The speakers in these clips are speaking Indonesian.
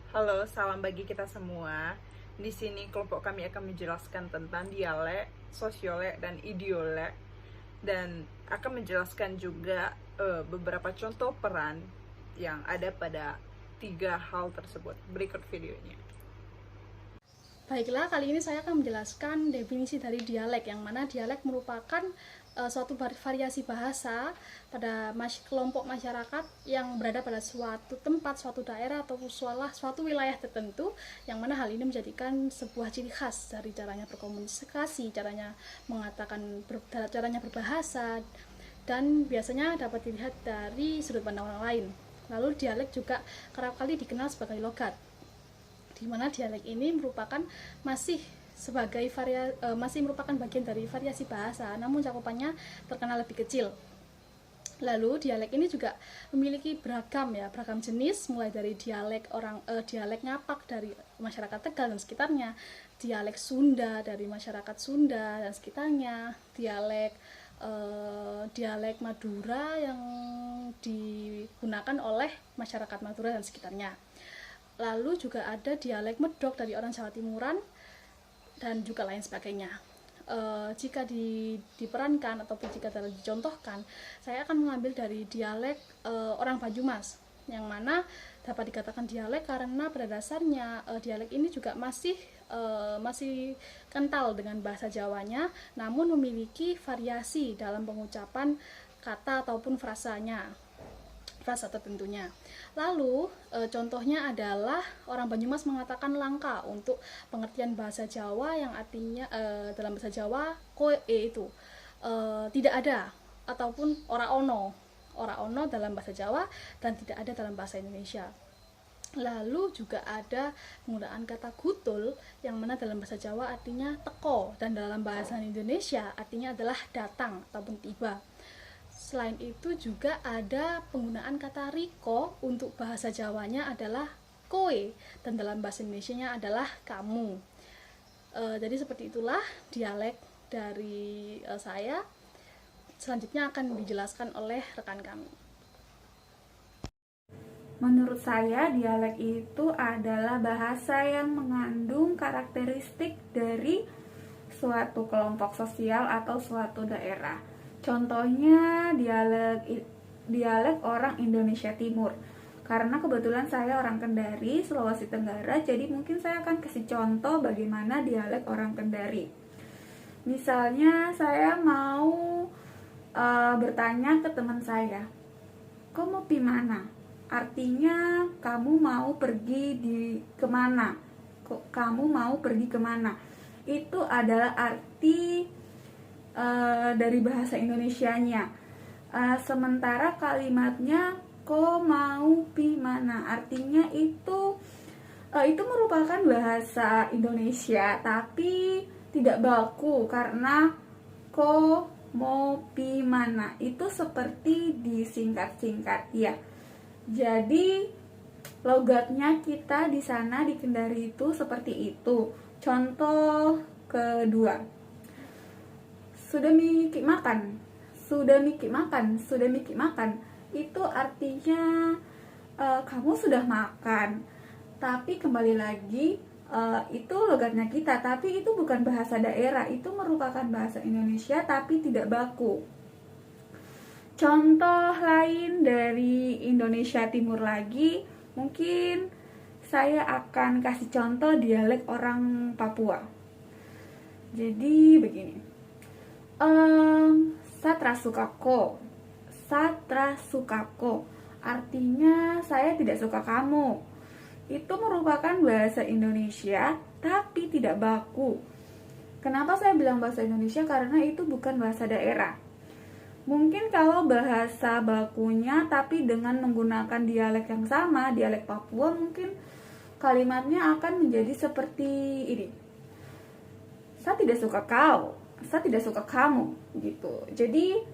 Halo, salam bagi kita semua. Di sini kelompok kami akan menjelaskan tentang dialek, sosiolek, dan idiolek, dan akan menjelaskan juga beberapa contoh peran yang ada pada tiga hal tersebut. Berikut videonya. Baiklah, kali ini saya akan menjelaskan definisi dari dialek, yang mana dialek merupakan suatu variasi bahasa pada kelompok masyarakat yang berada pada suatu tempat, suatu daerah, atau suatu wilayah tertentu, yang mana hal ini menjadikan sebuah ciri khas dari caranya berkomunikasi, caranya mengatakan, caranya berbahasa, dan biasanya dapat dilihat dari sudut pandang orang lain. Lalu dialek juga kerap kali dikenal sebagai logat, di mana dialek ini merupakan masih merupakan bagian dari variasi bahasa, namun cakupannya terkenal lebih kecil. Lalu dialek ini juga memiliki beragam jenis, mulai dari dialek ngapak dari masyarakat Tegal dan sekitarnya, dialek Sunda dari masyarakat Sunda dan sekitarnya, dialek Madura yang digunakan oleh masyarakat Madura dan sekitarnya. Lalu juga ada dialek Medok dari orang Jawa Timuran dan juga lain sebagainya. Jika diperankan ataupun jika dicontohkan, saya akan mengambil dari dialek orang Banyumas, yang mana dapat dikatakan dialek karena pada dasarnya dialek ini juga masih kental dengan bahasa Jawanya, namun memiliki variasi dalam pengucapan kata ataupun frasa tertentunya. Lalu contohnya adalah orang Banyumas mengatakan langka untuk pengertian bahasa Jawa, yang artinya dalam bahasa Jawa koe itu tidak ada, ataupun ora ono dalam bahasa Jawa dan tidak ada dalam bahasa Indonesia. Lalu juga ada penggunaan kata gutul, yang mana dalam bahasa Jawa artinya teko dan dalam bahasa Indonesia artinya adalah datang ataupun tiba. Selain itu juga ada penggunaan kata riko, untuk bahasa Jawanya adalah koe dan dalam bahasa Indonesianya adalah kamu. Jadi seperti itulah dialek dari saya. Selanjutnya akan dijelaskan oleh rekan kami. Menurut saya, dialek itu adalah bahasa yang mengandung karakteristik dari suatu kelompok sosial atau suatu daerah. Contohnya dialek orang Indonesia Timur. Karena kebetulan saya orang Kendari, Sulawesi Tenggara, jadi mungkin saya akan kasih contoh bagaimana dialek orang Kendari. Misalnya saya mau bertanya ke teman saya, "Kau mau pi mana?" Artinya kamu mau pergi kemana? Kamu mau pergi kemana? Itu adalah arti dari bahasa Indonesianya. Sementara kalimatnya ko mau pi mana, artinya itu merupakan bahasa Indonesia tapi tidak baku, karena ko mau pi mana itu seperti disingkat-singkat ya. Jadi logatnya kita di sana di Kendari itu seperti itu. Contoh kedua, sudah mikir makan, sudah mikir makan, itu artinya kamu sudah makan. Tapi kembali lagi, itu logatnya kita, tapi itu bukan bahasa daerah, itu merupakan bahasa Indonesia tapi tidak baku. Contoh lain dari Indonesia Timur lagi, mungkin saya akan kasih contoh dialek orang Papua. Jadi begini, Satra sukako, artinya saya tidak suka kamu. Itu merupakan bahasa Indonesia tapi tidak baku. Kenapa saya bilang bahasa Indonesia? Karena itu bukan bahasa daerah. Mungkin kalau bahasa bakunya tapi dengan menggunakan dialek yang sama, dialek Papua, mungkin kalimatnya akan menjadi seperti ini. Saya tidak suka kau, saya tidak suka kamu, gitu. Jadi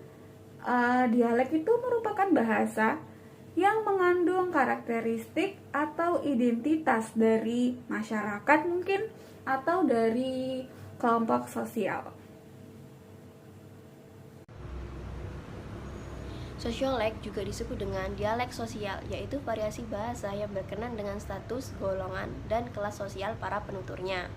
dialek itu merupakan bahasa yang mengandung karakteristik atau identitas dari masyarakat mungkin, atau dari kelompok sosial. Sosiolek juga disebut dengan dialek sosial, yaitu variasi bahasa yang berkenan dengan status, golongan, dan kelas sosial para penuturnya.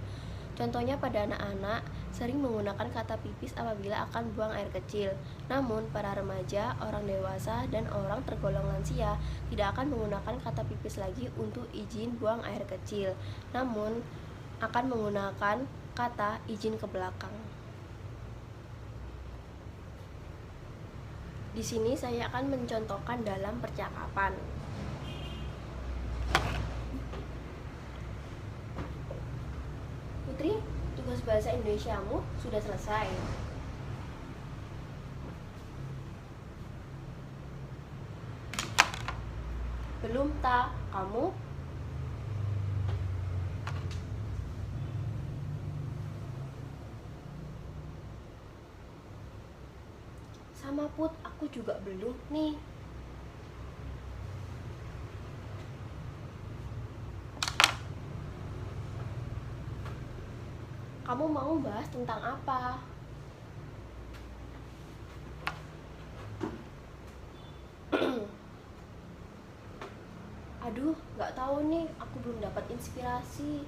Contohnya pada anak-anak sering menggunakan kata pipis apabila akan buang air kecil. Namun para remaja, orang dewasa, dan orang tergolong lansia tidak akan menggunakan kata pipis lagi untuk izin buang air kecil, namun akan menggunakan kata izin ke belakang. Di sini saya akan mencontohkan dalam percakapan. Putri, tugas bahasa Indonesiamu sudah selesai. Belum, Ta. Kamu? Sama, Put. Aku juga belum nih. Kamu mau bahas tentang apa? Aduh, nggak tahu nih. Aku belum dapat inspirasi.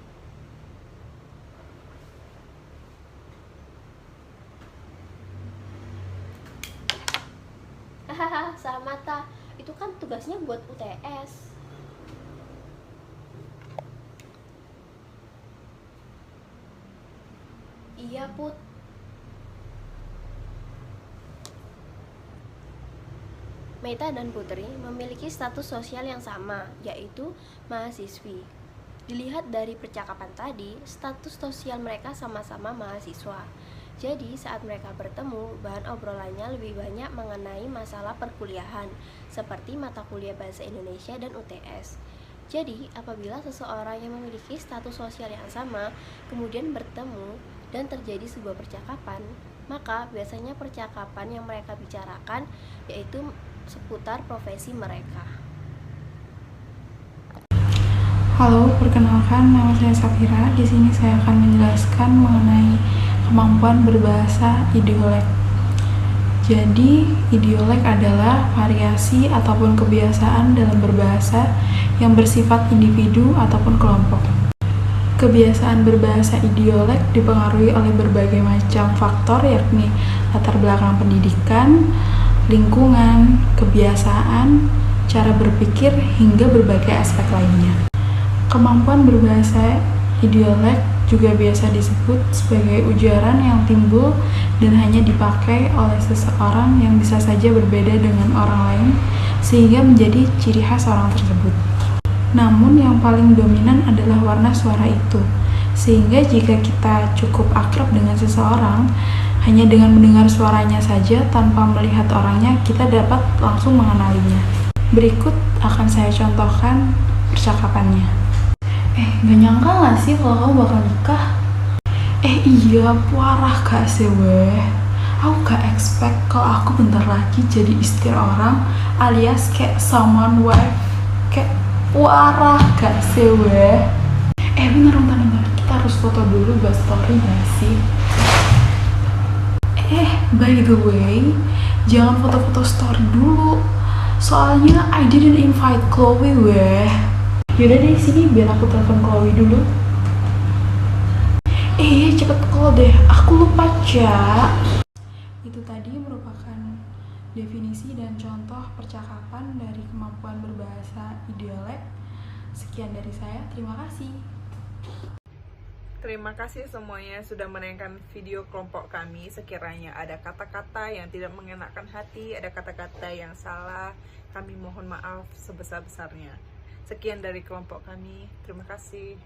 Hahaha, sama Ta. Itu kan tugasnya buat UTS. Iya, Put. Meta dan Putri memiliki status sosial yang sama, yaitu mahasiswi. Dilihat dari percakapan tadi, status sosial mereka sama-sama mahasiswa. Jadi, saat mereka bertemu, bahan obrolannya lebih banyak mengenai masalah perkuliahan, seperti mata kuliah Bahasa Indonesia dan UTS. Jadi, apabila seseorang yang memiliki status sosial yang sama, kemudian bertemu dan terjadi sebuah percakapan, maka biasanya percakapan yang mereka bicarakan yaitu seputar profesi mereka. Halo, perkenalkan nama saya Safira. Di sini saya akan menjelaskan mengenai kemampuan berbahasa idiolek. Jadi, idiolek adalah variasi ataupun kebiasaan dalam berbahasa yang bersifat individu ataupun kelompok. Kebiasaan berbahasa idiolek dipengaruhi oleh berbagai macam faktor, yakni latar belakang pendidikan, lingkungan, kebiasaan, cara berpikir, hingga berbagai aspek lainnya. Kemampuan berbahasa idiolek juga biasa disebut sebagai ujaran yang timbul dan hanya dipakai oleh seseorang yang bisa saja berbeda dengan orang lain sehingga menjadi ciri khas orang tersebut. Namun yang paling dominan adalah warna suara itu, sehingga jika kita cukup akrab dengan seseorang, hanya dengan mendengar suaranya saja tanpa melihat orangnya, kita dapat langsung mengenalinya. Berikut akan saya contohkan percakapannya. Gak nyangka gak sih kalau kamu bakal nikah? Iya, parah gak sih weh? Aku gak expect kalau aku bentar lagi jadi istri orang, alias kayak someone wife. Kayak parah gak sih weh? Bentar, kita harus foto dulu buat story gak sih? By the way, jangan foto-foto story dulu, soalnya I didn't invite Chloe weh. Yaudah deh, sini biar aku telepon Chloe dulu. Cepet call deh, aku lupa Cak. Itu tadi merupakan definisi dan contoh percakapan dari kemampuan berbahasa idiolek. Sekian dari saya, terima kasih. Terima kasih semuanya sudah menayangkan video kelompok kami. Sekiranya ada kata-kata yang tidak mengenakan hati, ada kata-kata yang salah, kami mohon maaf sebesar-besarnya. Sekian dari kelompok kami. Terima kasih.